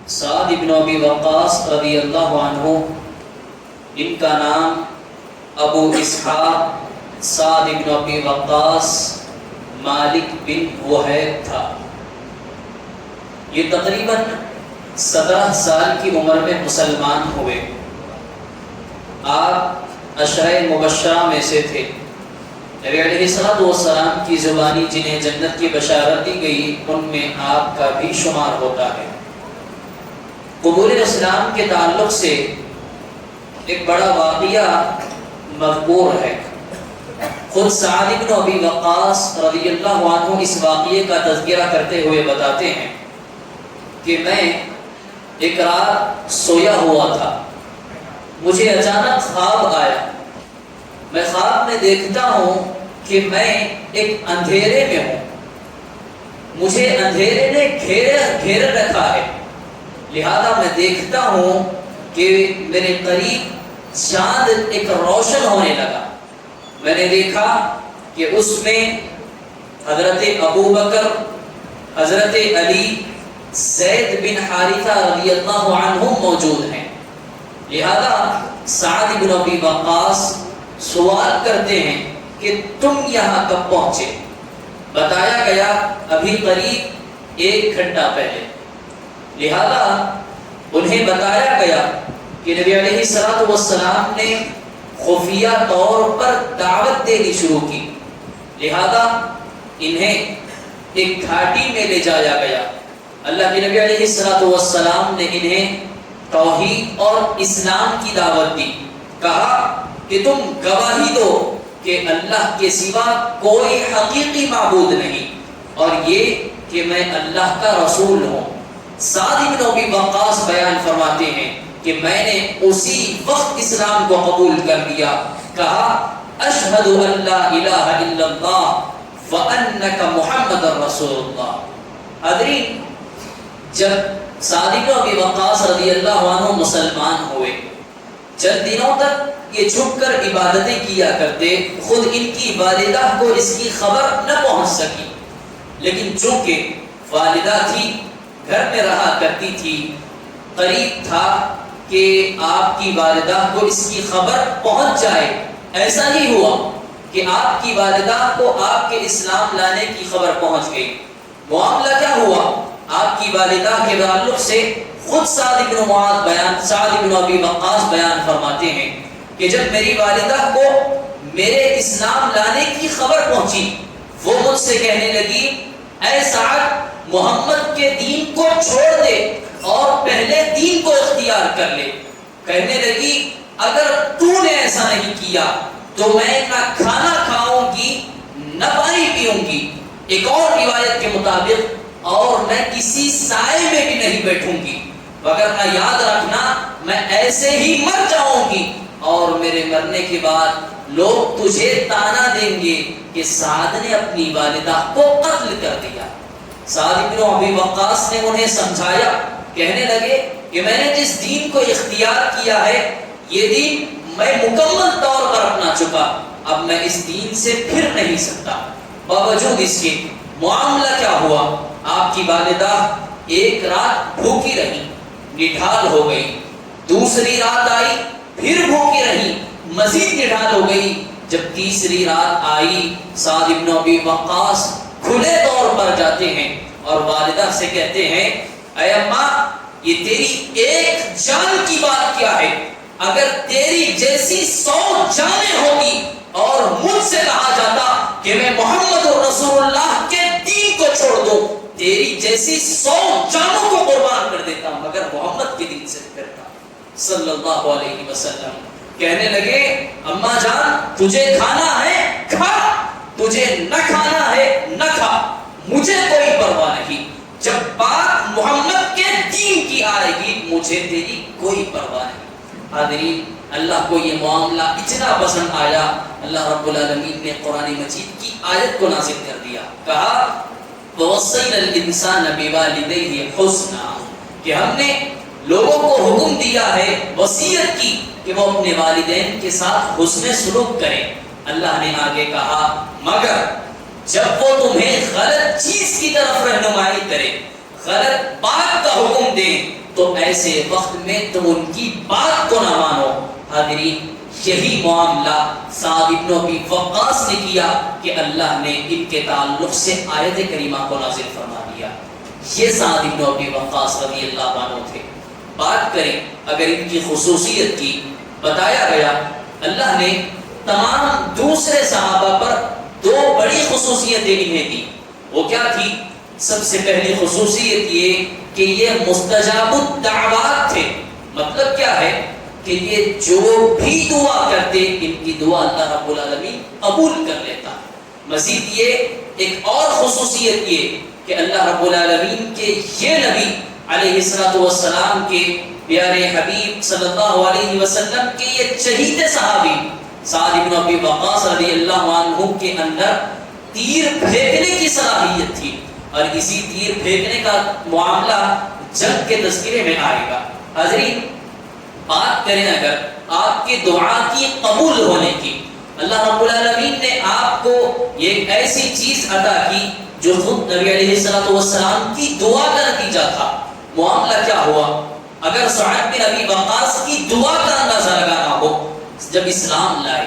سعد بن ابی وقاص رضی اللہ عنہ، ان کا نام ابو اسحاق سعد بن ابی وقاص مالک بن وہیب تھا۔ یہ تقریباً 17 سال کی عمر میں مسلمان ہوئے۔ آپ عشرہ مبشرہ میں سے تھے۔ نبی علیہ السلام کی زبانی جنہیں جنت کی بشارت دی گئی ان میں آپ کا بھی شمار ہوتا ہے۔ قبول اسلام کے تعلق سے ایک بڑا واقعہ مذکور ہے۔ خود سعد بن ابی وقاص رضی اللہ عنہ اس واقعے کا تذکرہ کرتے ہوئے بتاتے ہیں کہ میں ایک رات سویا ہوا تھا، مجھے اچانک خواب آیا۔ میں خواب میں دیکھتا ہوں کہ میں ایک اندھیرے میں ہوں، مجھے اندھیرے نے گھیر رکھا ہے، لہذا میں دیکھتا ہوں کہ میرے قریب چاند ایک روشن ہونے لگا۔ میں نے دیکھا کہ اس میں حضرت ابو بکر، حضرت علی، زید بن حارثہ رضی اللہ عنہ موجود ہیں۔ لہذا سعد بن ابی وقاص سوال کرتے ہیں کہ تم یہاں کب پہنچے؟ بتایا گیا ابھی قریب 1 گھنٹہ پہلے۔ لہذا انہیں بتایا گیا کہ نبی علیہ السلام نے خفیہ طور پر دعوت دینی شروع کی، لہذا انہیں ایک گھاٹی میں لے جایا گیا۔ اللہ کے نبی علیہ السلام نے انہیں توحید اور اسلام کی دعوت دی، کہا کہ تم گواہی دو کہ اللہ کے سوا کوئی حقیقی معبود نہیں اور یہ کہ میں اللہ کا رسول ہوں۔ سعد بن ابی وقاص بیان فرماتے ہیں کہ میں نے اسی وقت اسلام کو قبول کر لیا، کہا اشہد ان لا الہ الا اللہ وانک محمد رسول اللہ۔ حضرین، جب سعد بن ابی وقاص رضی اللہ عنہ مسلمان ہوئے، چند دنوں تک یہ چھپ کر عبادتیں کیا کرتے، خود ان کی والدہ کو اس کی خبر نہ پہنچ سکی، لیکن چونکہ والدہ تھی، گھر میں رہا کرتی تھی، قریب تھا کہ آپ کی والدہ کو اس کی خبر پہنچ جائے۔ ایسا ہی ہوا کہ آپ کی والدہ کو آپ کے اسلام لانے کی خبر پہنچ گئی۔ معاملہ کیا ہوا؟ آپ کی والدہ کے تعلق سے خود سعد بن ابی وقاص بیان فرماتے ہیں کہ جب میری والدہ کو میرے اسلام لانے کی خبر پہنچی، وہ مجھ سے کہنے لگی اے سعد، محمد کے دین کو چھوڑ دے اور پہلے دین کو اختیار کر لے۔ کہنے لگی اگر تو نے ایسا نہیں کیا تو میں نہ کھانا کھاؤں گی نہ پانی پیوں گی۔ ایک اور روایت کے مطابق اور میں کسی سائے میں بھی نہیں بیٹھوں گی، وگرنہ یاد رکھنا میں ایسے ہی مر جاؤں گی اور میرے مرنے کے بعد لوگ تجھے تانا دیں گے کہ سعد نے اپنی والدہ کو قتل کر دیا۔ سعد بن ابی وقاص نے انہیں سمجھایا، کہنے لگے کہ میں نے جس دین کو اختیار کیا ہے یہ دین میں مکمل طور پر اپنا چکا، اب میں اس دین سے پھر نہیں سکتا۔ باوجود اس کے معاملہ کیا ہوا؟ آپ کی والدہ ایک رات بھوکی رہی، نڈھال ہو گئی، دوسری رات آئی پھر بھوکی رہی، مزید نڈھال ہو گئی۔ جب تیسری رات آئی، سعد بن ابی وقاص کھلے طور پر جاتے ہیں اور والدہ سے کہتے ہیں اے اماں، یہ تیری ایک جان کی بات کیا ہے؟ اگر تیری جیسی 100 جانیں ہوتی اور مجھ سے کہا جاتا کہ میں محمد رسول اللہ کے دین کو چھوڑ دوں، تیری جیسی 100 جانوں کو قربان کر دیتا، مگر محمد کے دین سے پھرتا صلی اللہ علیہ وسلم۔ کہنے لگے اماں جان، تجھے کھانا ہے کھا، تجھے نہ کھانا ہے نہ کھا، مجھے کوئی پرواہ نہیں، جب بات محمد کے دین کی آئے گی مجھے تیری کوئی پرواہ نہیں۔ حاضرین، اللہ کو یہ معاملہ اتنا پسند آیا، اللہ رب العالمین نے قرآن مجید کی آیت کو نازل کر دیا، کہا وَوَصَّيْنَا الْإِنسَانَ بِوَالِدَيْهِ حُسْنًا، کہ ہم نے لوگوں کو حکم دیا ہے، وصیت کی کہ وہ اپنے والدین کے ساتھ حسن سلوک کریں۔ اللہ نے آگے کہا مگر جب وہ تمہیں غلط چیز کی طرف رہنمائی کرے، غلط بات کا حکم دے، تو ایسے وقت میں تم ان کی بات کو نہ مانو۔ حاضرین، یہی معاملہ سعد بن ابی وقاص نے کیا کہ اللہ نے ان کے تعلق سے آیت کریمہ کو نازل فرما دیا۔ یہ سعد بن ابی وقاص رضی اللہ عنہ تھے۔ بات کریں اگر ان کی خصوصیت کی، بتایا گیا اللہ نے تمام دوسرے صحابہ پر دو بڑی خصوصیتیں انہیں دی۔ وہ کیا تھی؟ سب سے پہلی خصوصیت یہ کہ یہ مستجاب الدعوات تھے۔ مطلب کیا ہے کہ یہ جو بھی دعا کرتے ان کی دعا اللہ رب العالمین قبول کر لیتا۔ مزید یہ ایک اور خصوصیت یہ کہ اللہ رب العالمین کے یہ نبی علیہ السلام کے پیارے حبیب صلی اللہ علیہ وسلم کے یہ چہیتے صحابی سعد بن ابی وقاص رضی اللہ عنہ کے اندر تیر پھینکنے کی صلاحیت تھی، اور اسی تیر پھینکنے کا معاملہ جنگ کے تذکرے میں آئے گا۔ حاضرین، بات کریں اگر آپ کی دعا کی قبول ہونے کی، اللہ رب العالمین نے آپ کو یہ ایسی چیز عطا کی جو خود نبی علیہ السلام کی دعا کا نتیجہ تھا۔ معاملہ کیا ہوا؟ اگر سعد بن ابی وقاص کی دعا کا اندازہ لگانا ہو، جب اسلام لائے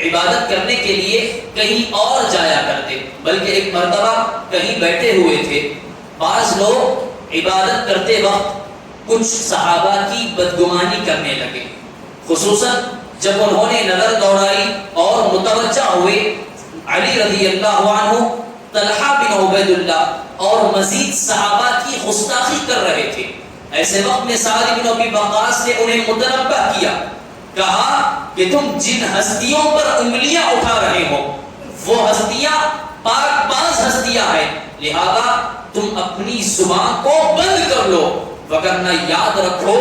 عبادت کرنے کے لیے کہیں اور جایا کرتے، بلکہ ایک مرتبہ کہیں بیٹھے ہوئے تھے، بعض لوگ عبادت کرتے وقت کچھ صحابہ کی بدگمانی کرنے لگے، خصوصاً جب انہوں نے نظر دوڑائی اور متوجہ ہوئے علی رضی اللہ عنہ، طلحہ بن عبید اللہ اور مزید صحابہ کی گستاخی کر رہے تھے۔ ایسے وقت میں سعد بن ابی وقاص نے انہیں متنبہ کیا، کہا کہ تم جن ہستیوں پر انگلیاں اٹھا رہے ہو وہ ہستیاں پاک باز ہستیاں ہیں، لہذا تم اپنی زبان کو بند کر لو، وگرنہ یاد رکھو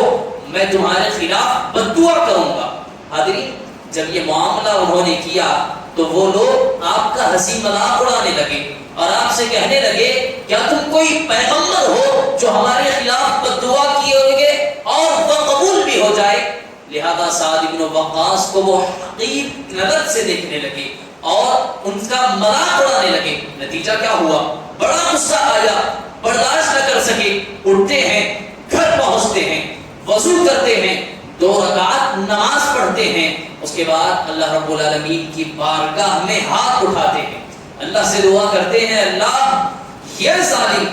میں تمہارے خلاف بد دعا کروں گا۔ حاضرین، جب یہ معاملہ انہوں نے کیا تو وہ لوگ آپ کا ہنسی مذاق اڑانے لگے اور آپ سے کہنے لگے کیا تم کوئی پیغمبر ہو جو ہمارے خلاف بد دعا کیے ہوگے اور وہ قبول بھی ہو جائے؟ لہذا سعد بن وقاص کو وہ حقیر نظر سے دیکھنے لگے اور ان کا مذاق اڑانے لگے۔ نتیجہ کیا ہوا؟ بڑا غصہ آیا، برداشت نہ کر سکے، اٹھتے ہیں، گھر پہنچتے ہیں، وضو کرتے ہیں، 2 رکعت نماز پڑھتے ہیں، اس کے بعد اللہ رب العالمین کی بارگاہ میں ہاتھ اٹھاتے ہیں، اللہ سے دعا کرتے ہیں، اللہ یہ ظالم،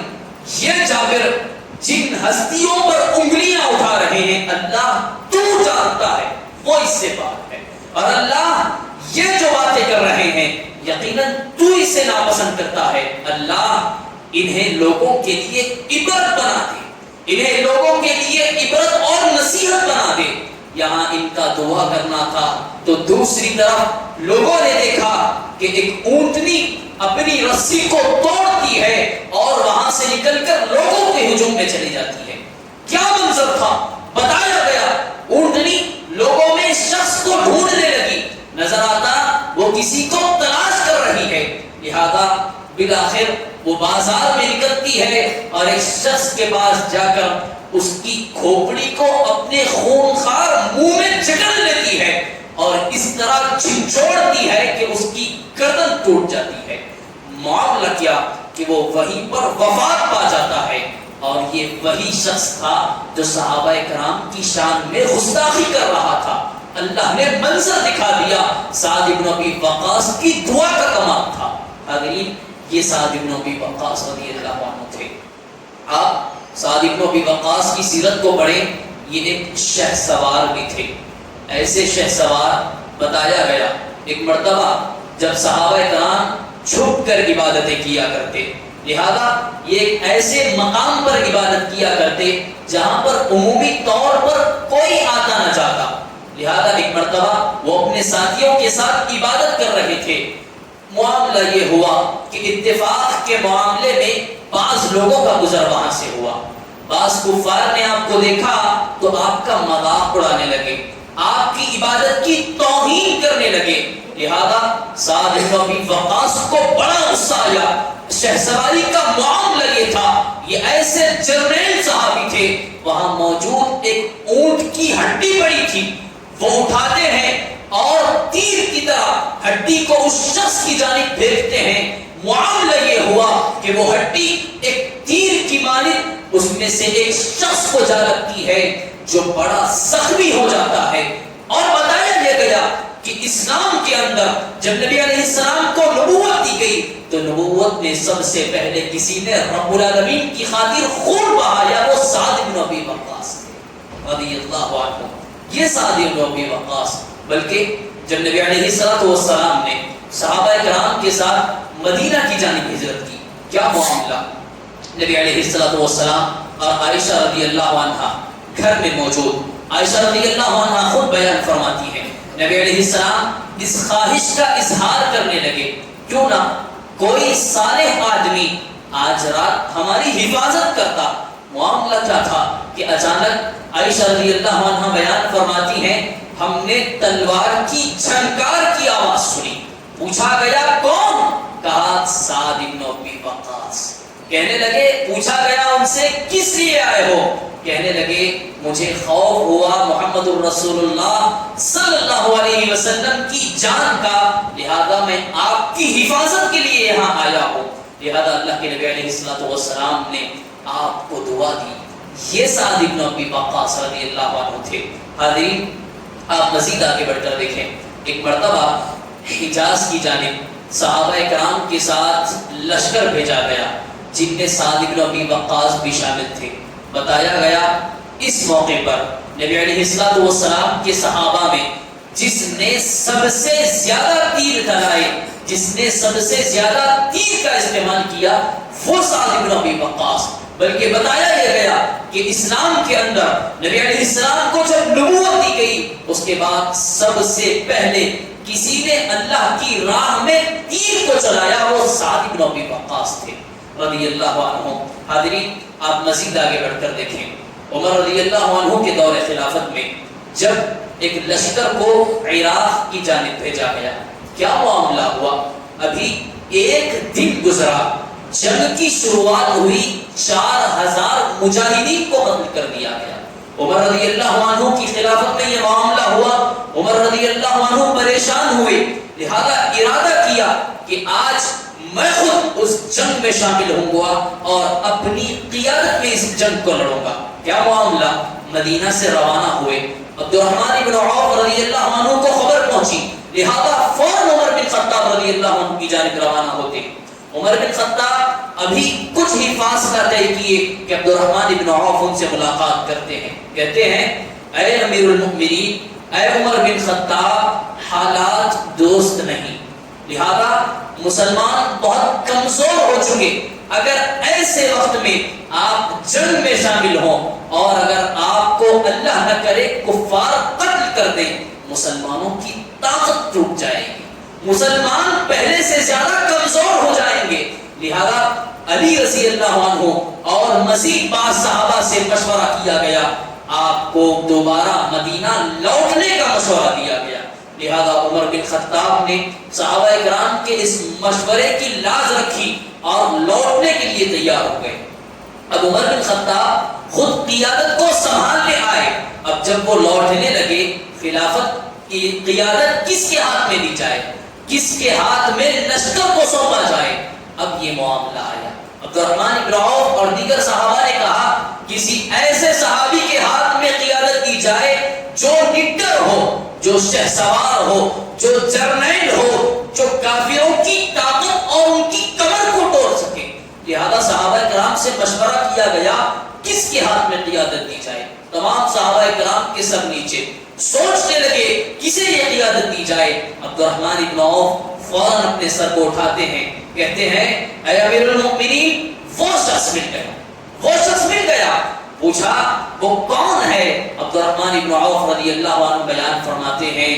یہ جابر جن ہستیوں پر انگلیاں اٹھا رہے ہیں اللہ تو جانتا ہے، وہ اس سے پاک ہے، اور اللہ یہ جو باتیں کر رہے ہیں یقیناً تو اسے ناپسند کرتا ہے، اللہ انہیں لوگوں کے لیے عبرت بنا دے، انہیں لوگوں کے لیے عبرت اور نصیحت بنا دے۔ یہاں ان کا دعا کرنا تھا تو دوسری طرف لوگوں نے دیکھا کہ ایک اونٹنی اپنی رسی کو توڑتی ہے اور وہاں سے نکل کر لوگوں کے ہجوم میں چلی جاتی ہے۔ کیا منظر تھا؟ بتایا گیا اونٹنی لوگوں میں شخص کو ڈھونڈنے لگی، نظر آتا وہ کسی کو تلاش کر رہی ہے، لہذا بالآخر وہ بازار میں نکلتی ہے اور ایک شخص کے پاس جا کر اس کی کھوپڑی کو اپنے خونخوار منہ میں جکڑ لیتی ہے اور اس طرح جھنجھوڑتی ہے کہ اس کی گردن ٹوٹ جاتی ہے۔ معاملہ کیا کہ وہ وہیں پر وفات پا جاتا ہے، اور یہ وہی شخص تھا جو صحابہ کرام کی شان میں گستاخی کر رہا تھا۔ اللہ نے منظر دکھا دیا، سعد بن ابی وقاص کی دعا کا کمال تھا۔ حاضرین، یہ سعد بن ابی وقاص رضی اللہ عنہ تھے۔ آپ سعد بن ابی وقاص کی سیرت کو پڑھیں، یہ ایک شہ سوار بھی تھے۔ ایسے شہ سوار بتایا گیا ایک مرتبہ جب صحابہ کرام چھپ کر عبادتیں کیا کرتے، لہذا یہ ایک ایسے مقام پر عبادت کیا کرتے جہاں پر عمومی طور پر کوئی آتا نہ جاتا، لہذا ایک مرتبہ وہ اپنے ساتھیوں کے ساتھ عبادت کر رہے تھے۔ معاملہ یہ ہوا کہ اتفاق کے معاملے میں بعض لوگوں کا گزر وہاں سے ہوا، بعض کفار نے آپ کو دیکھا تو آپ کا مذاق اڑانے لگے، آپ کی عبادت کی توہین کرنے لگے، لہذا سعد بن ابی وقاص کو بڑا غصہ آیا۔ شہسواری کا معاملہ یہ تھا، یہ ایسے جرنیل صحابی تھے، وہاں موجود ایک اونٹ کی ہڈی پڑی تھی، وہ اٹھاتے ہیں اور تیر کی طرح ہڈی کو اس شخص کی جانب پھینکتے ہیں۔ معاملہ یہ ہوا کہ وہ ہڈی ایک تیر کی مانند اس میں سے ایک شخص کو جا لگتی ہے جو بڑا زخمی ہو جاتا ہے. اور بتایا یہ گیا کہ اسلام کے اندر جب نبی علیہ السلام کو نبوت دی گئی تو نبوت میں سب سے پہلے کسی نے رب العالمین کی خاطر خون بہایا، وہ سعد بن ابی وقاص رضی اللہ عنہ. یہ سعد بن ابی وقاص، بلکہ جب نبی علیہ السلام نے صحابہ کرام کے ساتھ مدینہ کی جانب ہجرت کی، کیا معاملہ؟ نبی علیہ السلام اور عائشہ رضی اللہ عنہا گھر میں موجود. عائشہ رضی اللہ عنہا خود بیان فرماتی ہے نبی علیہ السلام اس خواہش کا اظہار کرنے لگے کیوں نہ کوئی صالح آدمی آج رات ہماری حفاظت کرتا. معاملہ کیا تھا کہ اچانک عائشہ رضی اللہ عنہا بیان فرماتی ہیں ہم نے تلوار کی جھنکار کی آواز سنی. پوچھا گیا کون؟ کہا سعد بن ابی وقاص. کہنے لگے پوچھا گیا ان سے کس لیے آئے ہو؟ کہنے لگے مجھے خوف ہوا محمد الرسول اللہ صلی اللہ علیہ وسلم کی جان کا، لہذا میں آپ کی حفاظت کے لیے یہاں آیا ہوں. لہذا اللہ کے نبی علیہ السلام نے آپ کو دعا دی. یہ سعد بن ابی وقاص رضی اللہ عنہ تھے. حاضرین، آپ مزید آگے بڑھ کر دیکھیں. ایک مرتبہ حجاز کی جانب صحابہ کرام کے ساتھ لشکر بھیجا گیا جن میں سعد بن ابی وقاص بھی شامل تھے. بتایا گیا اس موقع پر نبی علیہ السلام کے صحابہ میں جس نے سب سے زیادہ تیر چلائے، جس نے سب سے زیادہ تیر کا استعمال کیا، وہ سعد بن ابی وقاص. بلکہ بتایا یہ گیا کہ اسلام کے اندر نبی علیہ السلام کو جب نبوت دی گئی اس کے بعد سب سے پہلے کسی نے اللہ کی راہ میں تیر کو چلایا، وہ سعد بن ابی وقاص تھے رضی اللہ عنہ. حاضرین، آپ مزید آگے بڑھ کر دیکھیں. عمر رضی اللہ عنہ کے دور خلافت میں جب ایک لشکر کو عراق کی جانب بھیجا گیا، کیا معاملہ ہوا؟ ابھی ایک دن گزرا، جنگ کی شروعات ہوئی، 4000 مجاہدین کو قتل کر دیا گیا. عمر رضی اللہ عنہ کی خلافت میں یہ معاملہ ہوا. عمر رضی اللہ عنہ پریشان ہوئے، لہذا ارادہ کیا کہ آج میں خود اس جنگ میں شامل ہوں گا اور اپنی قیادت میں اس جنگ کو لڑوں گا. کیا معاملہ؟ مدینہ سے روانہ ہوئے. عبد الرحمن بن عوف رضی اللہ عنہ کو خبر پہنچی، لہذا فوراً عمر بن خطاب رضی اللہ عنہ کی جانب روانہ ہوتے. عمر بن خطاب ابھی کچھ ہی فاصلہ طے کیے کہ عبد الرحمن بن عوف ان سے ملاقات کرتے ہیں. کہتے ہیں اے امیر المؤمنین، اے عمر بن خطاب، حالات دوست نہیں، لہذا مسلمان بہت کمزور ہو چکے. اگر ایسے وقت میں آپ جنگ میں شامل ہوں اور اگر آپ کو اللہ نہ کرے کفار قتل کر دیں، مسلمانوں کی طاقت ٹوٹ جائے گی، مسلمان پہلے سے زیادہ کمزور ہو جائیں گے. لہذا علی رضی اللہ عنہ اور مزید بعض صحابہ سے مشورہ کیا گیا، آپ کو دوبارہ مدینہ لوٹنے کا مشورہ دیا گیا. لہذا عمر بن خطاب نے صحابہ کرام کے اس مشورے کی لاز رکھی اور لوٹنے کے لیے تیار ہو گئے. اب عمر بن خطاب خود قیادت کو سنبھالنے آئے. اب جب وہ لوٹنے لگے، خلافت کی قیادت کس کے ہاتھ میں دی جائے، کس کے ہاتھ میں لشکر کو سونپا جائے، اب یہ معاملہ آیا. عبد الرحمن بن عوف اور دیگر صحابہ نے کہا کسی ایسے صحابی کے ہاتھ میں قیادت دی جائے جو نڈر ہو، جو شہسوار ہو، جو جرنیل ہو، جو کافروں کی طاقت اور ان کی کمر کو توڑ سکے. لہذا صحابہ کرام سے مشورہ کیا گیا کس کے ہاتھ میں قیادت دی جائے. تمام صحابہ کرام کے سر نیچے سوچنے لگے کسے یہ قیادت دی جائے. عبد الرحمن بن عوف فوراً اپنے سر کو اٹھاتے ہیں، کہتے ہیں اے امیر المؤمنین، وہ شخص مل گیا، وہ شخص مل گیا. پوچھا وہ کون ہے؟ عبد الرحمن بن عوف رضی اللہ عنہ بیان فرماتے ہیں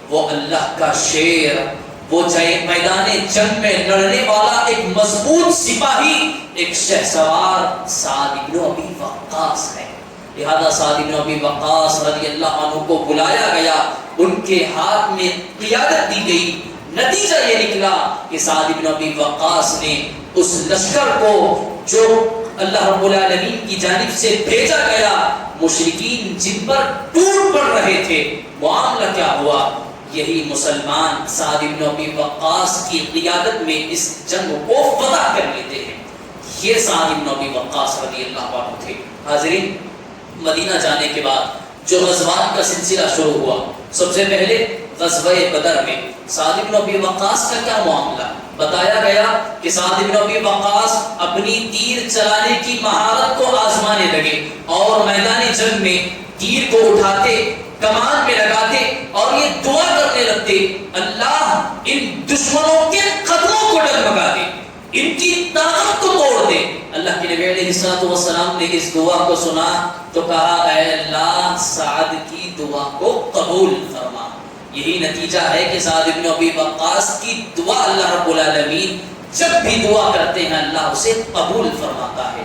وہ اللہ کا شیر، وہ میدان جنگ میں لڑنے والا ایک مضبوط سپاہی، ایک شہسوار سعد بن ابی وقاص ہے. لہذا سعد بن ابی وقاص رضی اللہ عنہ کو بلایا گیا، ان کے ہاتھ میں قیادت دی گئی. نتیجہ یہ نکلا کہ سعد بن ابی وقاص نے اس لشکر کو جو اللہ رب العالمین کی جانب سے بھیجا گیا، مشرکین جن پر ٹوٹ پڑ رہے تھے، معاملہ کیا ہوا؟ یہی مسلمان سعد بن ابی وقاص کی قیادت میں اس جنگ کو فتح کر لیتے ہیں. یہ سعد بن ابی وقاص رضی اللہ عنہ تھے۔ حاضرین، مدینہ جانے کے بعد جو غزوات کا سلسلہ شروع ہوا، سب سے پہلے غزوہ بدر میں سعد بن ابی وقاص کا کیا معاملہ؟ بتایا گیا کہ سعد بن ابی وقاص اپنی تیر چلانے کی مہارت کو آزمانے لگے اور میدان جنگ میں تیر کو اٹھاتے، کمان میں لگاتے اور یہ دعا کرنے لگتے، اللہ ان دشمنوں کے قدموں کو ڈگمگا دے، ان کی طاقت کو توڑ دے۔ اللہ کے نبی علیہ الصلوۃ والسلام نے اس دعا کو سنا تو کہا، اے اللہ سعد کی دعا کو قبول فرما۔ یہی نتیجہ ہے کہ سعد بن ابی وقاص کی دعا اللہ رب العالمین جب بھی دعا کرتے ہیں اللہ اسے قبول فرماتا ہے۔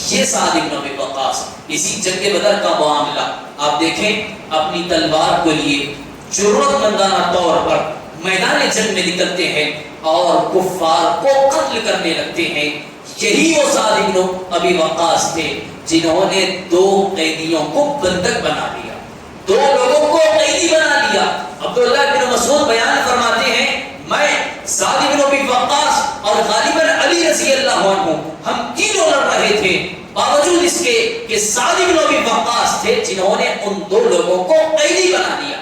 یہ سعد بن ابی وقاص، اسی جنگ بدر کا معاملہ آپ دیکھیں، اپنی تلوار کو لیے جرأت مندانہ طور پر میدان جنگ میں نکلتے ہیں اور کفار کو قتل کرنے لگتے ہیں۔ یہی وہ سعد بن ابی وقاص تھے جنہوں نے 2 قیدیوں کو بندک بنا لیا، 2 لوگوں کو قیدی بنا لیا۔ عبداللہ بن مسعود بیان فرماتے ہیں، میں سعد بن ابی وقاص اور غالباً علی رضی اللہ عنہ ہم تینوں لڑ رہے تھے، باوجود اس کے کہ سعد بن ابی وقاص تھے جنہوں نے ان 2 لوگوں کو قیدی بنا لیا۔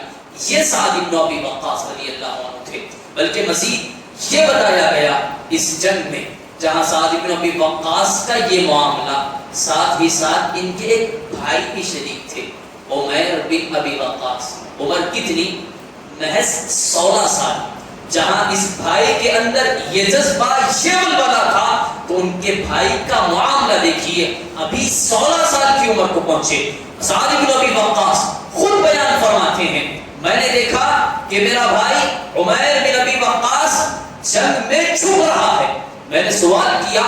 یہ سعد بن ابی وقاص رضی اللہ عنہ تھے۔ بلکہ مزید یہ بتایا گیا اس جنگ میں، جہاں سعد بن ابی وقاص کا یہ معاملہ، ساتھ ہی ساتھ ان کے ایک بھائی بھی شریک تھے، عمیر بن ابی وقاص۔ عمر کتنی؟ محض 16 سال۔ جہاں اس بھائی کے اندر یہ جذبہ، یہ بلبلہ تھا، تو ان کے بھائی کا معاملہ دیکھیے، ابھی 16 سال کی عمر کو پہنچے۔ سعد بن ابی وقاص خود بیان فرماتے ہیں، میں نے دیکھا کہ میرا بھائی عمیر بن ابی وقاص جنگ میں چھپ رہا ہے۔ میں نے سوال کیا،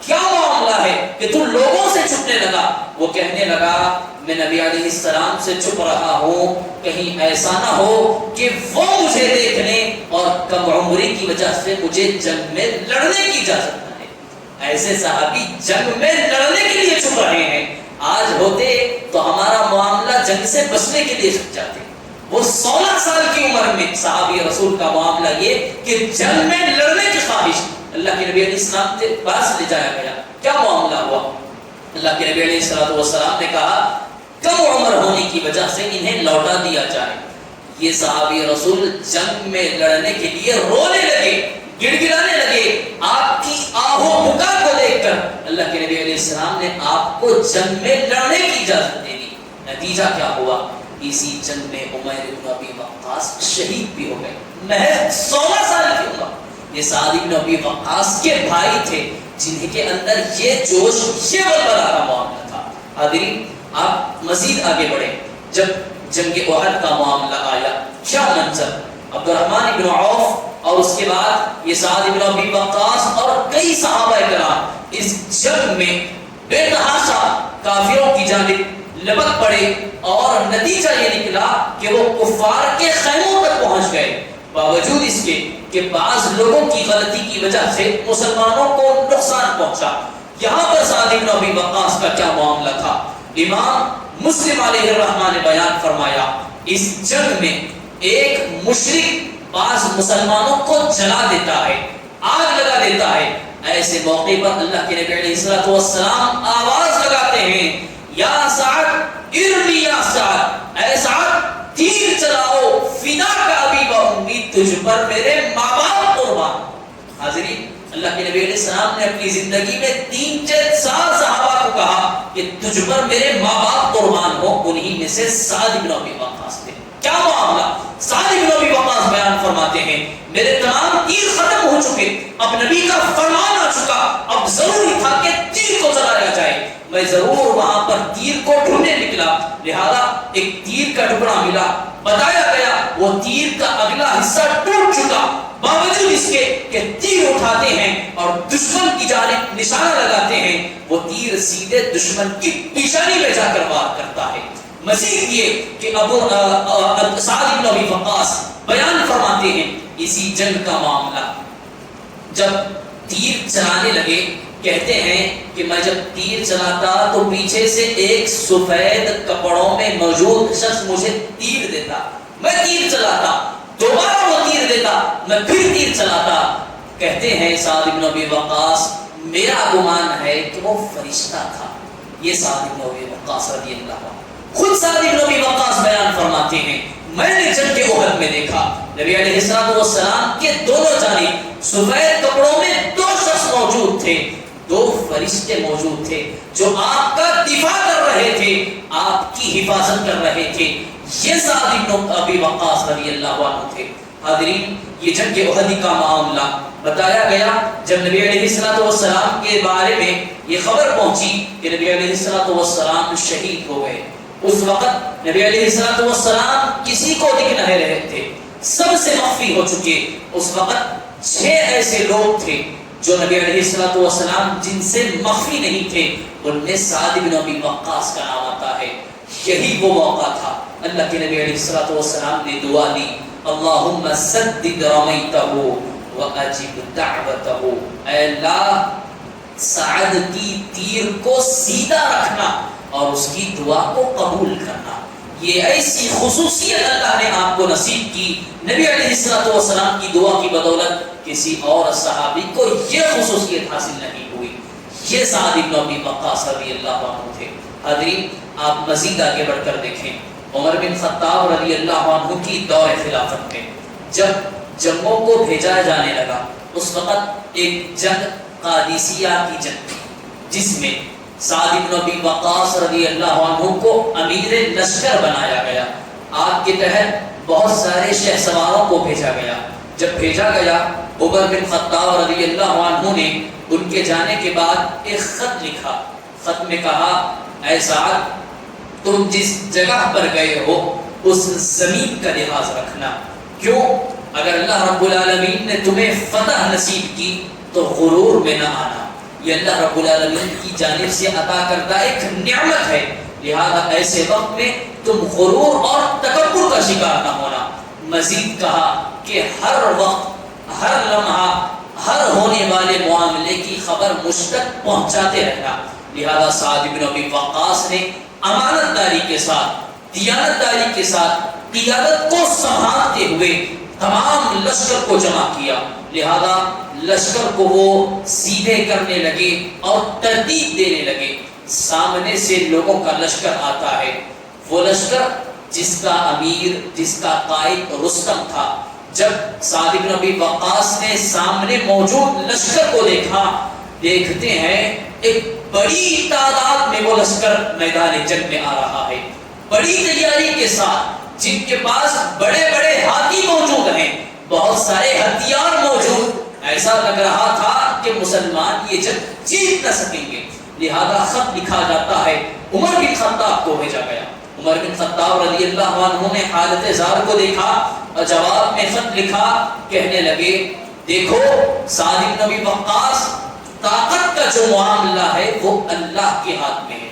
کیا معاملہ ہے کہ تو لوگوں سے چھپنے لگا؟ وہ کہنے لگا، میں نبی علیہ السلام سے چھپ رہا ہوں، کہیں ایسا نہ ہو کہ وہ مجھے دیکھنے اور کم عمری کی وجہ سے مجھے جنگ میں لڑنے کی اجازت نہ دے۔ ایسے صحابی جنگ میں لڑنے کے لیے چھپ رہے ہیں، آج ہوتے تو ہمارا معاملہ جنگ سے بچنے کے لیے چھپ جاتے۔ وہ 16 سال کی عمر میں صحابی رسول کا معاملہ یہ کہ جنگ میں لڑنے کی خواہش، اللہ کے نبی علیہ السلام کے پاس لے جایا گیا۔ کیا معاملہ ہوا؟ اللہ کے نبی علیہ السلام نے کہا، کم عمر ہونے کی وجہ سے انہیں لوٹا دیا جائے۔ یہ صحابی رسول جنگ میں لڑنے کے لیے رونے لگے، گڑ گڑانے لگے۔ آپ کی آہو پکار کو دیکھ کر اللہ کے نبی علیہ السلام نے آپ کو جنگ میں لڑنے کی اجازت دے دی۔ نتیجہ کیا ہوا؟ اسی جنگ میں عمیر بن ابی وقاص شہید بھی ہو گئے، محض 16 سال کی عمر۔ یہ سعد بن ابی وقاص کے بھائی تھے جنہیں کے اندر یہ جوش، یہ بلبلہ کا معاملہ تھا۔ حاضرین، آپ مزید آگے بڑھیں، جب جنگ احد کا معاملہ آیا، کیا منظر! عبد الرحمن بن عوف اور اس کے بعد یہ سعد بن ابی وقاص اور کئی صحابہ کرام اس جنگ میں بے تحاشا کافروں کی جانب لپک پڑے اور نتیجہ یہ نکلا کہ وہ کفار کے خیموں تک پہنچ گئے، باوجود اس کے کہ بعض لوگوں کی غلطی کی وجہ سے مسلمانوں کو نقصان پہنچا۔ یہاں پر سعد بن ابی وقاص کا کیا معاملہ تھا؟ امام مسلم علیہ الرحمہ نے بیان فرمایا، اس جنگ میں ایک مشرک بعض مسلمانوں کو جلا دیتا ہے، آگ لگا دیتا ہے۔ ایسے موقع پر اللہ کے نبی علیہ السلام آواز لگاتے ہیں، یا سعد ارمی یا سعد، اے سعد تیر چلاؤ، فدا کا ابی و امی، تجھ پر میرے ماں باپ قربان۔ حاضرین، اللہ کے نبی علیہ السلام نے اپنی زندگی میں 3-4 سال صحابہ کو کہا کہ تجھ پر میرے ماں باپ قربان ہو، انہی میں سے سعد بن ابی وقاص تھے۔ کیا معاملہ؟ سعد بن ابی وقاص بیان فرماتے ہیں، میرے تمام تیر ختم ہو چکے، اب نبی کا فرمان آ چکا، اب ضروری تھا کہ تیر کو جلایا جائے۔ میں ضرور وہاں پر تیر کو ڈھونڈنے نکلا، لہذا ایک تیر کا ٹکڑا ملا، بتایا گیا وہ تیر کا اگلا حصہ ٹوٹ چکا، باوجود اس کے کہ تیر اٹھاتے ہیں اور دشمن کی جانب نشانہ لگاتے ہیں، وہ تیر سیدھے دشمن کی پیشانی میں جا کر وار کرتا ہے۔ مزید یہ کہ سعد بن ابی وقاص بیان فرماتے ہیں، اسی جنگ کا معاملہ جب تیر چلانے لگے، کہتے ہیں کہ میں جب تیر چلاتا تو پیچھے سے ایک سفید کپڑوں میں موجود شخص مجھے تیر دیتا، میں تیر چلاتا، دوبارہ وہ تیر دیتا، میں پھر تیر چلاتا۔ کہتے ہیں سعد بن ابی وقاص میرا گمان ہے کہ وہ فرشتہ تھا۔ یہ سعد بن ابی وقاص رضی اللہ عنہ، خود سعد بن ابی وقاص بیان فرماتے ہیں میں نے جنگ احد میں دیکھا نبی علیہ الصلوۃ والسلام کے دونوں جانب سفید کپڑوں میں دو شخص موجود تھے، دو فرشتے موجود تھے جو آپ کا دفاع کر رہے تھے، آپ کی حفاظت کر رہے تھے۔ یہ سعد بن ابی وقاص رضی اللہ عنہ تھے۔ حاضرین، یہ جنگ احد کا معاملہ بتایا گیا جب نبی علیہ الصلوۃ والسلام کے بارے میں یہ خبر پہنچی کہ نبی علیہ الصلوۃ والسلام شہید ہو گئے۔ اس وقت نبی علیہ الصلوۃ والسلام کسی کو دکھ نہیں رہے تھے، سب سے مخفی ہو چکے۔ اس وقت 6 ایسے لوگ تھے جو نبی علیہ الصلوۃ والسلام جن سے مخفی نہیں تھے، ان میں سعد بن ابی وقاص کا نام آتا ہے۔ یہی وہ موقع تھا، اللہ کے نبی علیہ الصلوۃ والسلام نے دعا دی، اللہم سدد رمیتہ واجب دعوتہ، اے اللہ سعد کی تیر کو سیدھا رکھنا اور اس کی دعا کو قبول کرنا۔ یہ ایسی خصوصیت اللہ نے آپ کو نصیب کی، نبی علیہ الصلوۃ والسلام کی دعا کی بدولت کسی اور صحابی کو یہ خصوصیت حاصل نہیں ہوئی۔ یہ سعد بن ابی وقاص رضی اللہ عنہ تھے۔ حاضرین، آپ مزید آگے بڑھ کر دیکھیں، عمر بن خطاب رضی اللہ عنہ کی دور خلافت میں جب جنگوں کو بھیجا جانے لگا، اس وقت ایک جنگ قادسیہ کی جنگ تھی جس میں سعد بن ابی وقاص رضی اللہ عنہ کو امیر لشکر بنایا گیا۔ آپ کے تحت بہت سارے شہ سواروں کو بھیجا گیا۔ جب بھیجا گیا، عمر بن خطاب رضی اللہ عنہ نے ان کے جانے کے بعد ایک خط لکھا۔ خط میں کہا، اے سعد، تم جس جگہ پر گئے ہو اس زمین کا لحاظ رکھنا، کیوں؟ اگر اللہ رب العالمین نے تمہیں فتح نصیب کی تو غرور میں نہ آنا، یہ اللہ رب العالمین کی جانب سے عطا کردہ ایک نعمت ہے، لہذا ایسے وقت میں تم غرور اور تکبر کا شکار نہ ہونا۔ مزید کہا کہ ہر وقت، ہر لمحہ، ہر ہونے والے معاملے کی خبر مجھ تک پہنچاتے رہنا۔ لہذا سعد بن ابی وقاص نے امانت داری کے ساتھ، دیانت داری کے ساتھ قیادت کو سنبھالتے ہوئے تمام لشکر کو جمع کیا۔ لہذا لشکر کو وہ سیدھے کرنے لگے اور ترتیب دینے لگے۔ سامنے سے لوگوں کا لشکر آتا ہے، وہ لشکر جس کا امیر، جس کا قائد رستم تھا۔ جب سعد بن ابی وقاص نے سامنے موجود لشکر کو دیکھا، دیکھتے ہیں ایک بڑی تعداد میں وہ لشکر میدان جنگ میں آ رہا ہے، بڑی تیاری کے ساتھ، جن کے پاس بڑے بڑے ہاتھی موجود ہیں، بہت سارے ہتھیار موجود۔ ایسا لگ رہا تھا کہ مسلمان یہ جنگ جیت نہ سکیں گے۔ لہذا خط لکھا جاتا ہے، عمر بن خطاب کو بھیجا گیا۔ عمر بن خطاب رضی اللہ عنہ نے حالت زار کو دیکھا اور جواب میں خط لکھا، کہنے لگے، دیکھو سعد بن ابی وقاص، طاقت کا جو معاملہ ہے وہ اللہ کے ہاتھ میں ہے،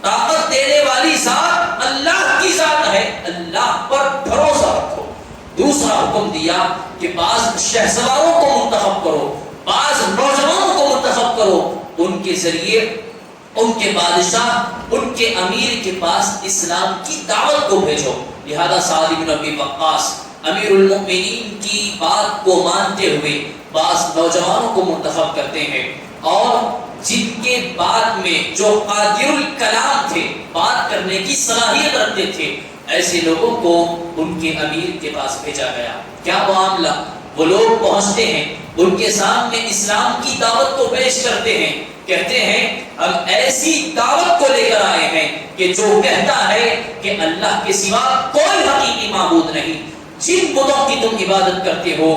طاقت دینے والی ذات اللہ کی ذات ہے، اللہ پر بھروسہ رکھو۔ دوسرا حکم دیا کہ بعض شہسواروں کو منتخب کرو، بعض نوجوانوں کو منتخب کرو، ان کے ذریعے ان کے بادشاہ، ان کے امیر کے پاس اسلام کی دعوت کو بھیجو۔ لہذا سعد بن ابی وقاص امیر المؤمنین کی بات کو مانتے ہوئے بعض نوجوانوں کو منتخب کرتے ہیں، اور جن کے بعد میں جو قادر الکلام تھے، بات کرنے کی صلاحیت رکھتے تھے، ایسے لوگوں کو ان کے امیر کے پاس بھیجا گیا۔ کیا معاملہ؟ وہ لوگ پہنچتے ہیں، ان کے سامنے اسلام کی دعوت کو پیش کرتے ہیں، کہتے ہیں ہم ایسی دعوت کو لے کر آئے ہیں کہ جو کہتا ہے کہ اللہ کے سوا کوئی حقیقی معبود نہیں، جن بتوں کی تم عبادت کرتے ہو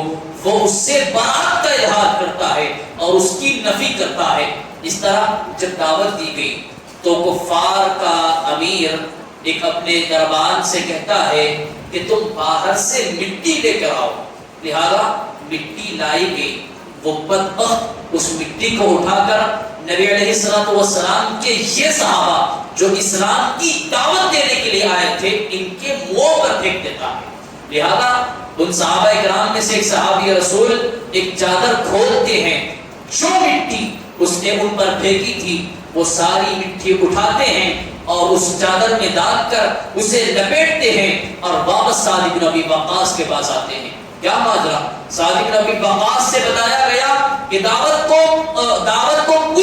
وہ اس سے برات کا اظہار کرتا ہے اور اس کی نفی کرتا ہے۔ اس طرح جب دعوت دی گئی تو کفار کا امیر ایک اپنے دربان سے کہتا ہے کہ تم باہر سے مٹی لے کر آؤ۔ لہذا مٹی لائی گئی، وہ بدبخت اس مٹی کو اٹھا کر نبی علیہ الصلوۃ والسلام کے یہ صحابہ جو اسلام کی دعوت دینے کے لیے آئے تھے، ان کے منہ پر پھینک دیتا ہے۔ لہذا ان صحابہ اکرام میں سے ایک صحابی رسول ایک چادر کھولتے ہیں، جو مٹی اس نے ان پر پھینکی تھی وہ ساری مٹی اٹھاتے ہیں اور اس چادر میں ڈال کر اسے لپیٹتے ہیں اور واپس سعد بن ابی وقاص کے پاس آتے ہیں۔ کیا ماجرا؟ سعد بن ابی وقاص سے بتایا گیا کہ دعوت کو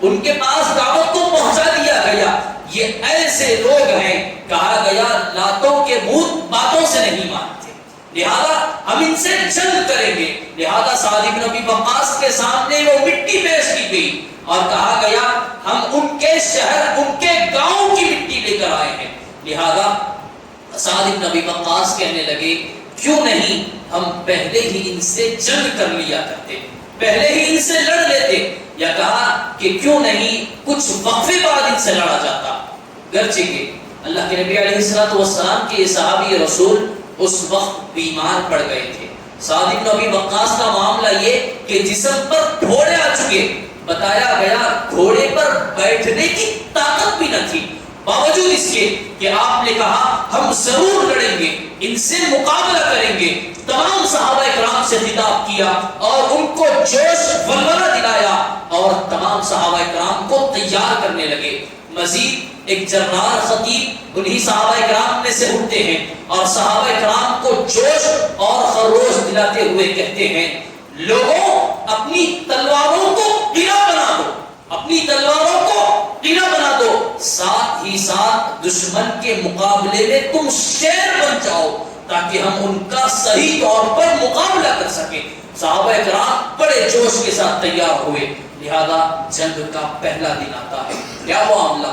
ان کے پاس دعوت کو پہنچا دیا گیا. یہ ایسے لوگ ہیں کہا گیا لاتوں کے بت باتوں سے نہیں مانتے، لہذا ہم ان سے جنگ کریں گے. لہذا سعد بن ابی وقاص کے سامنے وہ مٹی پیش کی گئی اور کہا گیا ہم ان کے شہر ان کے گاؤں کی مٹی لے کر آئے ہیں. لہذا سعد بن ابی وقاص کہنے لگے کیوں نہیں ہم پہلے ہی ان سے جنگ کر لیا کرتے، پہلے ہی ان سے لڑ لیتے، یا کہا کہ کیوں نہیں کچھ وقفے بعد ان سے لڑا جاتا. گرچہ کہ اللہ کے نبی علیہ الصلوۃ والسلام کے صحابی رسول اس وقت بیمار پڑ گئے تھے. سعد بن ابی وقاص کا معاملہ یہ کہ جسم پر گھوڑے آ چکے، بتایا گیا گھوڑے پر بیٹھنے کی طاقت بھی نہ تھی. باوجود اس کے کہ آپ نے کہا ہم ضرور لڑیں گے، ان سے مقابلہ کریں گے. تمام صحابہ کرام سے خطاب کیا اور ان کو جوش ولولہ دلایا اور تمام صحابہ کرام کو تیار کرنے لگے. مزید ایک جرار خطیب انہی صحابہ کرام میں سے اٹھتے ہیں اور صحابہ کرام کو جوش اور خروش دلاتے ہوئے کہتے ہیں لوگوں اپنی تلواروں کو قلعہ بنا دو، اپنی تلواروں کو قلعہ بنا دو، ساتھ ہی ساتھ دشمن کے مقابلے میں تم شیر بن جاؤ تاکہ ہم ان کا صحیح طور پر مقابلہ کر سکیں. صحابہ کرام بڑے جوش کے ساتھ تیار ہوئے. لہذا جنگ کا پہلا دن آتا ہے. کیا معاملہ؟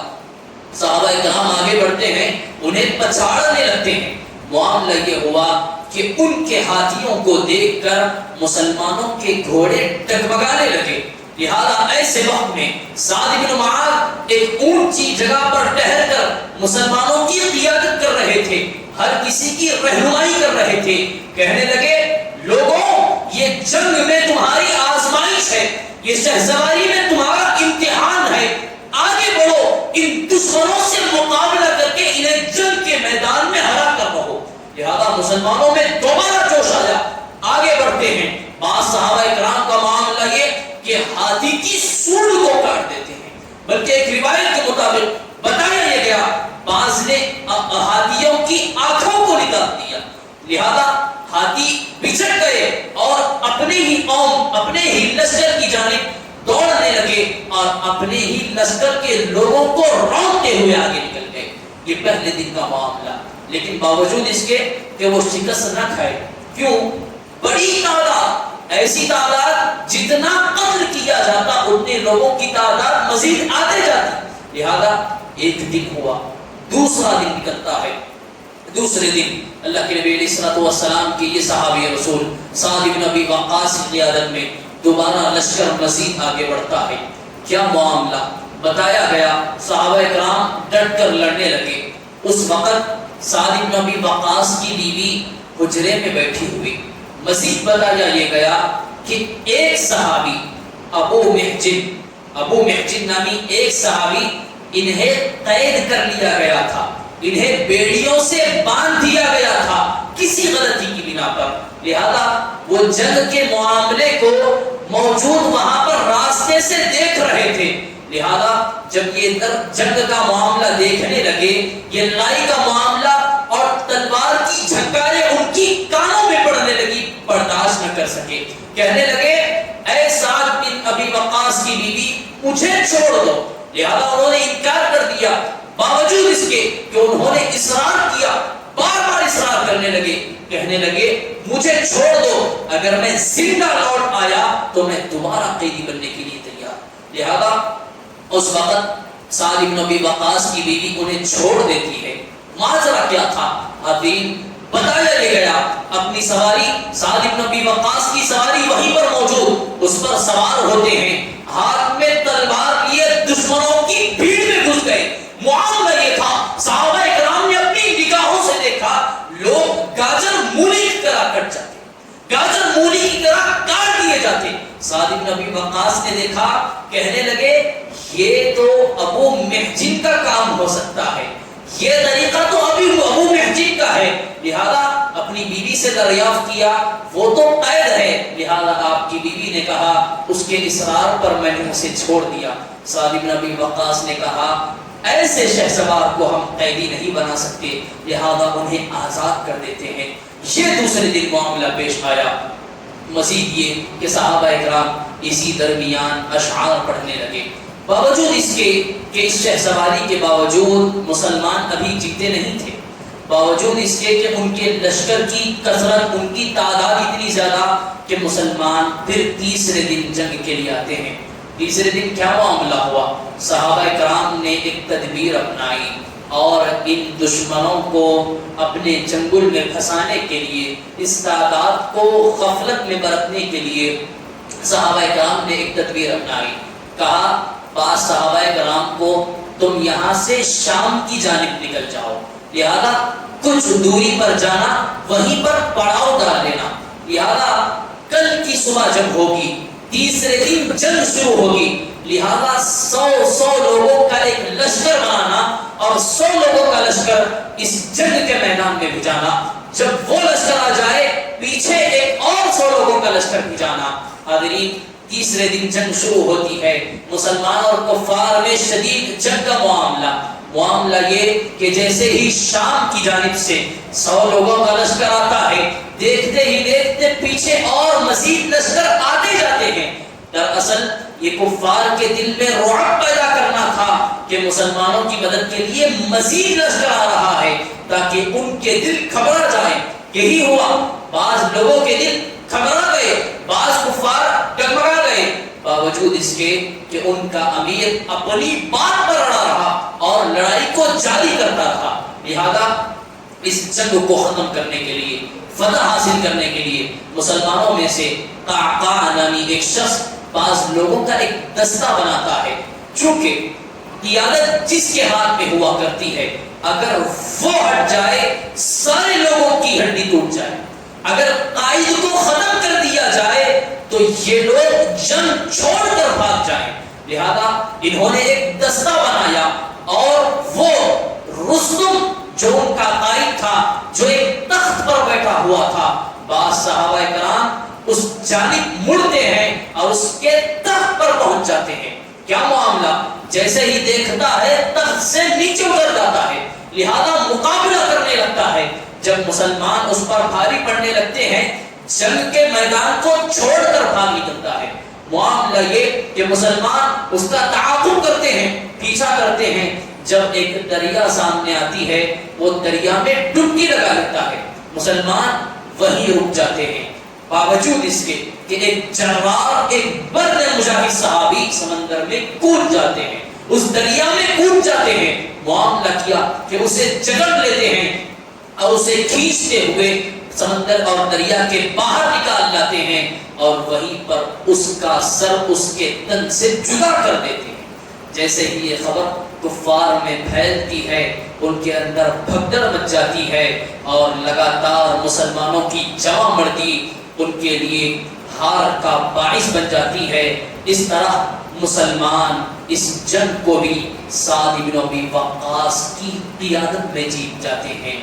صحابہ کرام آگے بڑھتے ہیں، انہیں پچھاڑنے لگتے ہیں. معاملہ یہ ہوا کہ ان کے ہاتھیوں کو دیکھ کر مسلمانوں کے گھوڑے ڈگمگانے لگے. لہذا ایسے وقت میں سعد بن معاذ ایک اونچی جگہ پر ٹہر کر مسلمانوں کی قیادت کر رہے تھے، ہر کسی کی رہنمائی کر رہے تھے. کہنے لگے لوگوں یہ جنگ میں تمہاری آزمائش ہے، یہ شہسواری میں تمہارا امتحان ہے، آگے بڑھو، ان دشمنوں سے مقابلہ کر کے انہیں جنگ کے میدان میں ہرا کر رہو. لہذا مسلمانوں میں دوبارہ جوش آیا، آگے بڑھتے ہیں. بعض صحابہ کرام کا معاملہ یہ کہ ہاتھی کی سونڈ کو کاٹ دیتے ہیں، بلکہ ایک روایت کے مطابق بتایا یہ گیا بعض نے ہاتھیوں کی آنکھوں کو نکال دیا. لہذا ہاتھی بچھڑ گئے اور اپنے ہی قوم اپنے ہی لشکر کی جانب دوڑنے لگے اور اپنے ہی لشکر کے لوگوں کو رونتے ہوئے آگے نکل گئے. یہ پہلے دن کا معاملہ. لیکن باوجود اس کے کہ وہ شکست نہ کھائے، کیوں؟ بڑی تعداد، ایسی تعداد جتنا قتل کیا جاتا اتنے لوگوں کی تعداد مزید آتے جاتی. لہذا ایک دن ہوا، دوسرا دن نکلتا ہے. دوسرے دن اللہ کے نبی علیہ الصلوۃ والسلام کے یہ صحابی رسول سعد بن ابی وقاص کی قیادت میں دوبارہ لشکر مزید آگے بڑھتا ہے. کیا معاملہ؟ بتایا گیا صحابہ کرام ڈٹ کر لڑنے لگے. اس وقت سعد بن ابی وقاص کی بیوی حجرے میں بیٹھی ہوئی. مزید بتایا یہ گیا کہ ایک صحابی ابو محجن نامی ایک صحابی انہیں قید کر لیا گیا تھا، انہیں بیڑیوں سے باندھ دیا گیا تھا کسی غلطی کی بنا پر. لہذا وہ جنگ کے معاملے کو موجود وہاں پر راستے سے دیکھ رہے تھے. لہذا جب یہ جنگ کا معاملہ دیکھنے لگے، یہ لڑائی کا معاملہ اور تلوار کی جھنکاریں ان کی کانوں میں پڑنے لگی، برداشت نہ کر سکے. کہنے لگے اے سعد بن ابی وقاص کی بیوی مجھے چھوڑ دو. لہذا انہوں نے انکار کر دیا، باوجود اس کے کہ انہوں نے اصرار کیا، بار بار اصرار کرنے لگے. کہنے لگے مجھے چھوڑ دو، اگر میں زندہ لوٹ آیا تو میں دوبارہ قیدی بننے کے لیے تیار. لہذا اس وقت سعد بن ابی وقاص کی بیوی انہیں چھوڑ دیتی ہے. ماجرا کیا تھا؟ حدیث بتایا یہ گیا اپنی سواری سعد بن ابی وقاص کی سواری وہیں پر موجود، اس پر سوار ہوتے ہیں، ہاتھ میں تلوار لیے دشمنوں کی بھیڑ میں گھس گئے. معاملہ یہ تھا صحابہ کرام نے اپنی نگاہوں سے دیکھا لوگ گاجر مولی کی طرح کٹ جاتے، گاجر مولی کی طرح کاٹ دیے جاتے. سعد بن ابی وقاص نے دیکھا، کہنے لگے یہ تو ابو محجن کا کام ہو سکتا ہے، یہ طریقہ تو ابھی ابو محجن کا ہے. لہذا اپنی بیوی سے دریافت کیا، وہ تو قید ہے. لہذا آپ کی بیوی نے کہا اس کے اصرار پر میں نے اسے چھوڑ دیا. سعد بن ابی وقاص نے کہا ایسے شہسوار کو ہم قیدی نہیں بنا سکتے، لہذا انہیں آزاد کر دیتے ہیں. یہ دوسرے دن معاملہ پیش آیا. مزید یہ کہ صحابہ کرام اسی درمیان اشعار پڑھنے لگے. باوجود اس کے کہ اس شہسواری کے باوجود مسلمان ابھی جیتے نہیں تھے، باوجود اس کے کہ ان کے لشکر کی کثرت، ان کی تعداد اتنی زیادہ کہ مسلمان پھر تیسرے دن جنگ کے لیے آتے ہیں۔ تیسرے دن کیا معاملہ ہوا؟ صحابہ کرام نے ایک تدبیر اپنائی اور ان دشمنوں کو اپنے چنگل میں پھنسانے کے لیے، اس تعداد کو غفلت میں برتنے کے لیے صحابہ کرام نے ایک تدبیر اپنائی۔ کہا بعض صحابہ کرام کو تم یہاں سے شام کی جانب نکل جاؤ، لہذا کچھ دوری پر جانا، وہیں پر پڑاؤ ڈال لینا، لہذا کل کی صبح جب ہوگی، تیسرے دن جنگ شروع ہوگی، لہذا 100 لوگوں کا ایک لشکر بنانا اور 100 لوگوں کا لشکر اس جنگ کے میدان میں بھیجانا، جب وہ لشکر آ جائے پیچھے ایک اور 100 لوگوں کا لشکر بھیجانا۔ حاضرین، تیسرے دن جنگ شروع ہوتی ہے، مسلمان اور کفار میں شدید جنگ کا معاملہ یہ کہ جیسے ہی شام کی جانب سے 100 لوگوں کا لشکر آتا ہے، دیکھتے ہی دیکھتے پیچھے اور مزید لشکر آتے جاتے ہیں۔ دراصل یہ کفار کے دل میں رعب پیدا کرنا تھا کہ مسلمانوں کی مدد کے لیے مزید لشکر آ رہا ہے، تاکہ ان کے دل گھبرا جائیں۔ یہی ہوا، بعض لوگوں کے دل گھبرا گئے، بعض کفار ڈگمگا گئے، باوجود اس کے کہ ان کا امیر اپنی بات پر اڑا رہا اور لڑائی کو جاری کرتا تھا۔ لہذا اس جنگ کو ختم کرنے کے لیے، فتح حاصل کرنے کے لیے مسلمانوں میں سے قعقاع نامی ایک شخص بعض لوگوں کا ایک دستہ بناتا ہے، چونکہ قیادت جس کے ہاتھ میں ہوا کرتی ہے، اگر وہ ہٹ جائے سارے لوگوں کی ہڈی ٹوٹ جائے، اگر قائد کو ختم کر دیا جائے تو یہ لوگ جنگ چھوڑ کر بھاگ جائیں۔ لہذا انہوں نے ایک دستہ بنایا اور وہ رستم جو ان کا قائد تھا، جو ایک تخت پر بیٹھا ہوا تھا، بعض صحابہ کرام اس جانب مڑتے ہیں اور اس کے تخت پر پہنچ جاتے ہیں۔ کیا معاملہ؟ جیسے ہی دیکھتا ہے تخت سے نیچے اتر جاتا ہے، لہذا مقابلہ کرنے لگتا ہے۔ جب مسلمان اس پر بھاری پڑنے لگتے ہیں، جنگ کے میدان کو چھوڑ کر بھاگ نکلتا ہے۔ معاملہ یہ کہ مسلمان اس کا تعاقب کرتے ہیں، پیچھا کرتے ہیں۔ جب ایک دریا سامنے آتی ہے، وہ دریا میں ڈبکی لگا لیتا ہے، مسلمان وہیں رک جاتے ہیں، باوجود اس کے کہ ایک جنرال، ایک برد مجاہد صحابی سمندر میں کود جاتے ہیں، اس دریا میں کود جاتے ہیں۔ معاملہ کیا کہ اسے جکڑ لیتے ہیں اور اسے کھینچتے ہوئے سمندر اور دریا کے باہر نکال لاتے ہیں اور وہیں پر اس کا سر اس کے تن سے جدا کر دیتے ہیں۔ جیسے ہی یہ خبر کفار میں پھیلتی ہے، ان کے اندر بھگدڑ مچ جاتی ہے اور لگاتار مسلمانوں کی جمع مردی ان کے لیے ہار کا باعث بن جاتی ہے۔ اس طرح مسلمان اس جنگ کو بھی سعد بن ابی وقاص کی قیادت میں جیت جاتے ہیں۔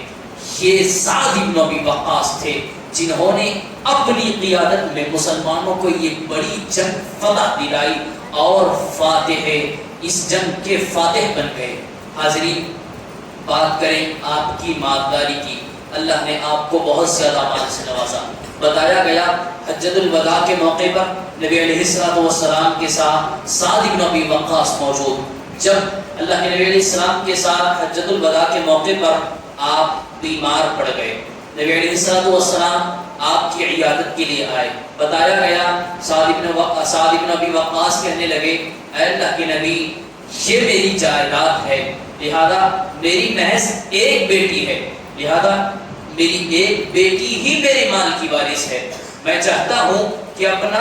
یہ سعد بن ابی وقاص تھے جنہوں نے اپنی قیادت میں مسلمانوں کو یہ بڑی جنگ فتح دلائی اور فاتح، اس جنگ کے فاتح بن گئے۔ حاضرین، بات کریں آپ کی مالداری کی، اللہ نے آپ کو بہت زیادہ مال سے نوازا۔ بتایا گیا حجۃ الوداع کے موقع پر نبی علیہ الصلوۃ والسلام کے ساتھ سعد بن ابی وقاص موجود۔ جب اللہ کے نبی علیہ السلام کے ساتھ حجۃ الوداع کے موقع پر آپ بیمار پڑ گئے، نبی علیہ الصلوۃ والسلام آپ کی عیادت کے لیے آئے۔ بتایا گیا سعد بن ابی وقاص کہنے لگے، اے اللہ کے نبی، یہ میری جائیداد ہے، لہذا میری محض ایک بیٹی ہے، لہذا میری ایک بیٹی ہی میرے مال کی وارث ہے، میں چاہتا ہوں کہ اپنا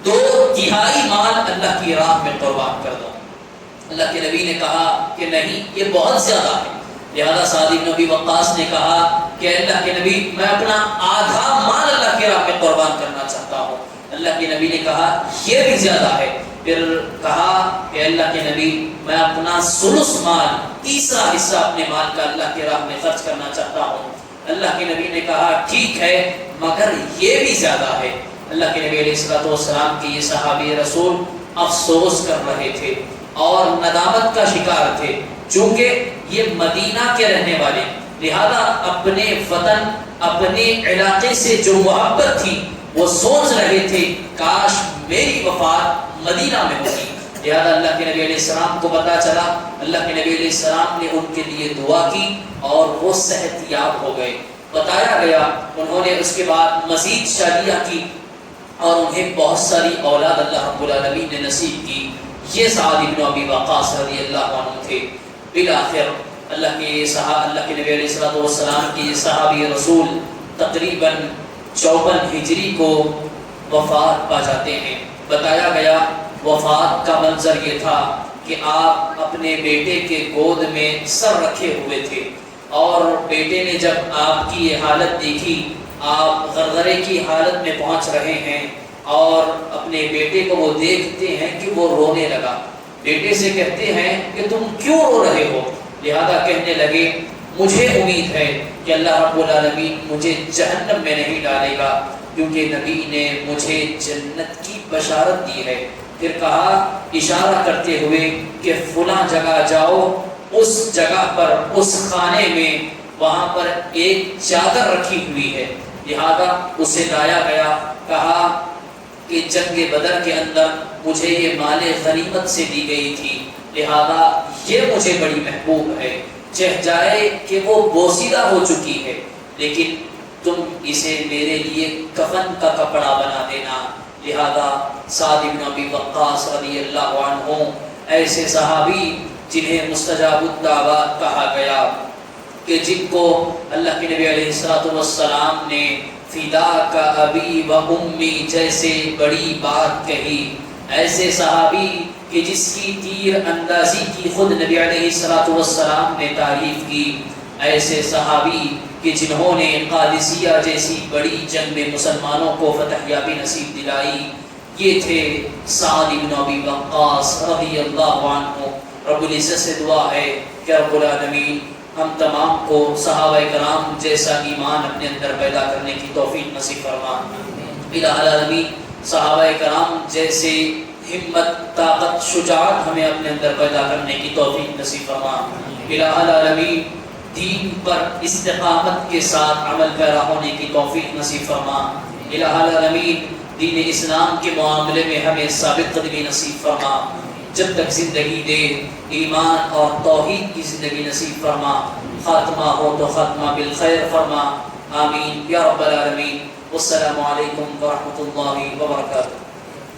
2/3 مال اللہ کی راہ میں قربان کر دوں۔ اللہ کے نبی نے کہا کہ نہیں، یہ بہت زیادہ ہے۔ لہذا سعد بن ابی وقاص نے کہا کہ اللہ کے نبی، میں اپنا آدھا مال اللہ کی راہ میں قربان کرنا چاہتا ہوں۔ اللہ کے نبی نے کہا یہ بھی زیادہ ہے۔ پھر کہا کہ اللہ کے نبی، میں اپنا ثلث مال، تیسرا حصہ اپنے مال کا اللہ کی راہ میں خرچ کرنا چاہتا ہوں۔ اللہ کے نبی نے کہا ٹھیک ہے، مگر یہ بھی زیادہ ہے۔ اللہ کے نبی علیہ الصلوۃ والسلام کے یہ صحابی رسول افسوس کر رہے تھے اور ندامت کا شکار تھے، چونکہ یہ مدینہ کے رہنے والے، لہذا اپنے وطن، اپنے علاقے سے جو محبت تھی وہ سوچ رہے تھے کاش میری وفات مدینہ میں ہوتی، لہذا اللہ کے نبی علیہ السلام کو پتا چلا، اللہ کے نبی علیہ السلام نے ان کے لیے دعا کی اور وہ صحت یاب ہو گئے۔ بتایا گیا انہوں نے اس کے بعد مزید شادیاں کی اور انہیں بہت ساری اولاد اللہ رب العالمین نے نصیب کی۔ یہ سعد بن ابی وقاص رضی اللہ عنہ تھے۔ بالآخر اللہ کے نبی علیہ السلام کی صحابی رسول تقریباً 54 ہجری کو وفات پا جاتے ہیں۔ بتایا گیا وفات کا منظر یہ تھا کہ آپ اپنے بیٹے کے گود میں سر رکھے ہوئے تھے، اور بیٹے نے جب آپ کی یہ حالت دیکھی، آپ غرغرے کی حالت میں پہنچ رہے ہیں اور اپنے بیٹے کو وہ دیکھتے ہیں کہ وہ رونے لگا۔ بیٹے سے کہتے ہیں کہ تم کیوں رو رہے ہو؟ لہذا کہنے لگے مجھے امید ہے کہ اللہ رب العالمین مجھے جہنم میں نہیں ڈالے گا، کیونکہ نبی نے مجھے جنت کی بشارت دی ہے۔ پھر کہا اشارہ کرتے ہوئے کہ فلاں جگہ جاؤ، اس جگہ پر اس خانے میں وہاں پر ایک چادر رکھی ہوئی ہے، لہذا اسے لایا گیا۔ کہا کہ جنگ بدر کے اندر مجھے یہ مال غنیمت سے دی گئی تھی، لہذا یہ مجھے بڑی محبوب ہے، چاہے جائے کہ وہ بوسیدہ ہو چکی ہے، لیکن تم اسے میرے لیے کفن کا کپڑا بنا دینا۔ لہذا سعد بن ابی وقاص رضی اللہ عنہ ایسے صحابی جنہیں مستجاب الدعوات کہا گیا، کہ جن کو اللہ کے نبی علیہ السلام نے فداک ابی و امی جیسے بڑی بات کہی، ایسے صحابی کہ جس کی تیر اندازی کی خود نبی علیہ السلام نے تعریف کی، ایسے صحابی کہ جنہوں نے قادسیہ جیسی بڑی جنگ میں مسلمانوں کو فتح یابی نصیب دلائی، یہ تھے سعد بن ابی وقاص رضی اللہ عنہ۔ رب العزت سے دعا ہے کہ رب العالمین ہم تمام کو صحابہ کرام جیسا ایمان اپنے اندر پیدا کرنے کی توفیق نصیب فرما۔ الہ العالمین صحابہ کرام جیسے ہمت، طاقت، شجاعت ہمیں اپنے اندر پیدا کرنے کی توفیق نصیب فرما۔ الہ العالمین دین پر استقامت کے ساتھ عمل پیرا ہونے کی توفیق نصیب فرما۔ الہ العالمین دین اسلام کے معاملے میں ہمیں ثابت قدمی نصیب فرما، جب تک زندگی دے ایمان اور توحید کی زندگی نصیب فرما، خاتمہ ہو تو خاتمہ بالخیر فرما، آمین یا رب العالمین۔ والسلام علیکم ورحمۃ اللہ وبرکاتہ۔